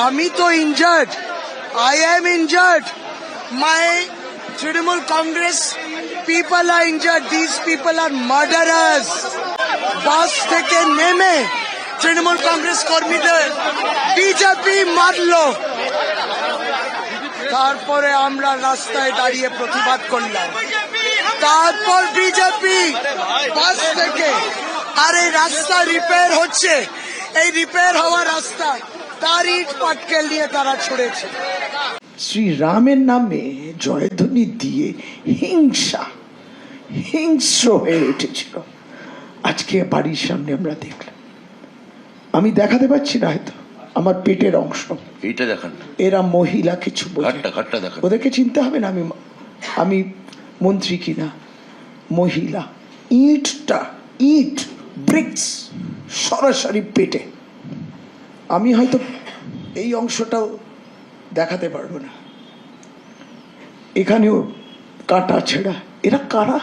আমি তো injured, I am injured. My Trinamool Congress people are injured. These people are murderers. বাস থেকে নেমে তৃণমূল কংগ্রেস কর্মীদের বিজেপি মারলো। তারপরে আমরা রাস্তায় দাঁড়িয়ে প্রতিবাদ করলাম। তারপর বিজেপি বাস থেকে, আর এই রাস্তা রিপেয়ার হচ্ছে, এই রিপেয়ার হওয়া রাস্তা তার ইট পাটকেল নিয়ে তারা ছুড়েছে। শ্রীরামের নামে জয়ধ্বনি দিয়ে হিংস্র হয়ে উঠেছিল। আজকে বাড়ির সামনে আমরা দেখলাম, আমি দেখাতে পারছি না হয়তো আমার পেটের অংশ, এইটা দেখান। এরা মহিলা কিছু ঘাটটা দেখান। ওদেরকে চিনতে হবে না আমি মন্ত্রী কিনা। মহিলা ইট ব্রিক্স সরাসরি পেটে। আমি হয়তো এই অংশটাও দেখাতে পারবো না। এখানেও কাটা ছেঁড়া। এরা কারা?